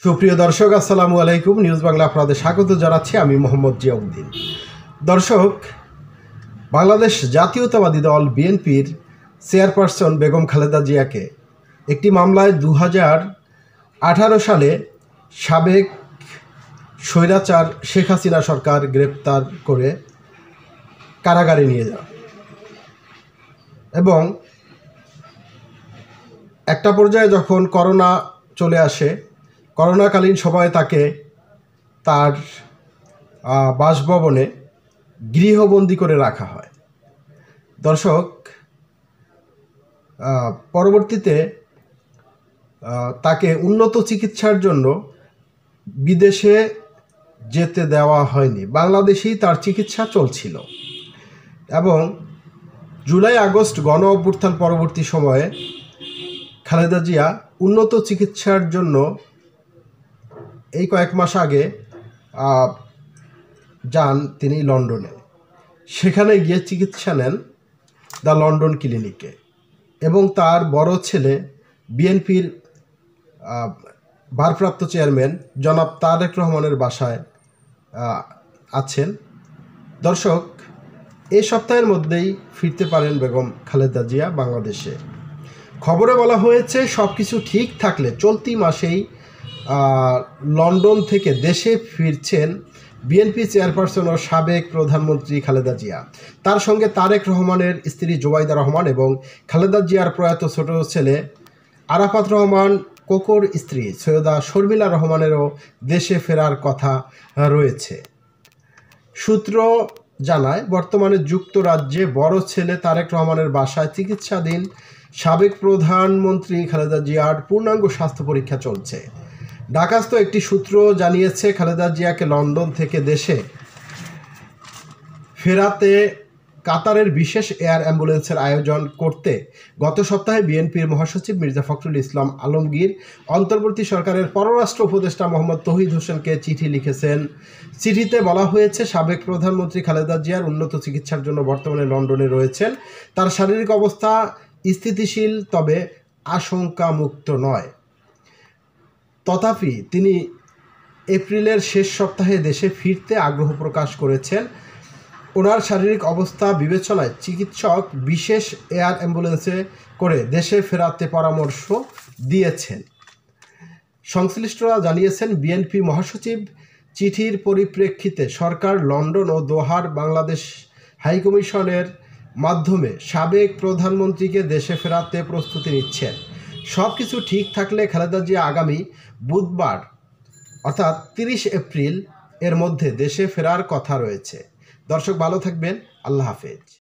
সুপ্রিয় দর্শক, আসসালামু আলাইকুম। নিউজ বাংলা আপনাদের স্বাগত জানাচ্ছি। আমি মোহাম্মদ জিয়াউদ্দিন। দর্শক, বাংলাদেশ জাতীয়তাবাদী দল বিএনপির চেয়ারপারসন বেগম খালেদা জিয়াকে একটি মামলায় 2018 সালে সাবেক স্বৈরাচার শেখ হাসিনা সরকার গ্রেপ্তার করে কারাগারে নিয়ে যান এবং একটা পর্যায়ে যখন করোনা চলে আসে, করোনাকালীন সময়ে তাকে তার বাসভবনে গৃহবন্দী করে রাখা হয়। দর্শক, পরবর্তীতে তাকে উন্নত চিকিৎসার জন্য বিদেশে যেতে দেওয়া হয়নি, বাংলাদেশেই তার চিকিৎসা চলছিল এবং জুলাই আগস্ট গণ অভ্যুত্থান পরবর্তী সময়ে খালেদা জিয়া উন্নত চিকিৎসার জন্য এই কয়েক মাস আগে যান তিনি লন্ডনে। সেখানে গিয়ে চিকিৎসা নেন দ্য লন্ডন ক্লিনিকে এবং তার বড় ছেলে বিএনপির ভারপ্রাপ্ত চেয়ারম্যান জনাব তারেক রহমানের বাসায় আছেন। দর্শক, এই সপ্তাহের মধ্যেই ফিরতে পারেন বেগম খালেদা জিয়া বাংলাদেশে। খবরে বলা হয়েছে সব কিছু ঠিক থাকলে চলতি মাসেই লন্ডন থেকে দেশে ফিরছেন বিএনপি চেয়ারপারসন ও সাবেক প্রধানমন্ত্রী খালেদা জিয়া। তার সঙ্গে তারেক রহমানের স্ত্রী জোবাইদা রহমান এবং খালেদা জিয়ার প্রয়াত ছোট ছেলে আরাফাত রহমান কোকোর স্ত্রী সৈয়দা শর্মিলা রহমানেরও দেশে ফেরার কথা রয়েছে। সূত্র জানায়, বর্তমানে যুক্তরাজ্যে বড় ছেলে তারেক রহমানের বাসায় চিকিৎসাধীন সাবেক প্রধানমন্ত্রী খালেদা জিয়ার পূর্ণাঙ্গ স্বাস্থ্য পরীক্ষা চলছে। ঢাকাস্থ একটি সূত্র জানিয়েছে, খালেদা জিয়াকে লন্ডন থেকে দেশে ফেরাতে কাতারের বিশেষ এয়ার অ্যাম্বুলেন্সের আয়োজন করতে গত সপ্তাহে বিএনপির মহাসচিব মির্জা ফখরুল ইসলাম আলমগীর অন্তর্বর্তী সরকারের পররাষ্ট্র উপদেষ্টা মোহাম্মদ তৌহিদ হোসেনকে চিঠি লিখেছেন। চিঠিতে বলা হয়েছে, সাবেক প্রধানমন্ত্রী খালেদা জিয়ার উন্নত চিকিৎসার জন্য বর্তমানে লন্ডনে রয়েছেন। তার শারীরিক অবস্থা স্থিতিশীল, তবে আশঙ্কামুক্ত নয়। তথাপি তিনি এপ্রিলের শেষ সপ্তাহে দেশে ফিরতে আগ্রহ প্রকাশ করেছেন। ওনার শারীরিক অবস্থা বিবেচনায় চিকিৎসক বিশেষ এয়ার অ্যাম্বুলেন্সে করে দেশে ফেরাতে পরামর্শ দিয়েছেন। সংশ্লিষ্টরা জানিয়েছেন, বিএনপি মহাসচিব চিঠির পরিপ্রেক্ষিতে সরকার লন্ডন ও দোহার বাংলাদেশ হাইকমিশনের মাধ্যমে সাবেক প্রধানমন্ত্রীকে দেশে ফেরাতে প্রস্তুতি নিচ্ছেন। সব কিছু ঠিক থাকলে খালেদা জিয়া আগামী বুধবার অর্থাৎ 30 এপ্রিল এর মধ্যে দেশে ফেরার কথা রয়েছে। দর্শক, ভালো থাকবেন। আল্লাহ হাফেজ।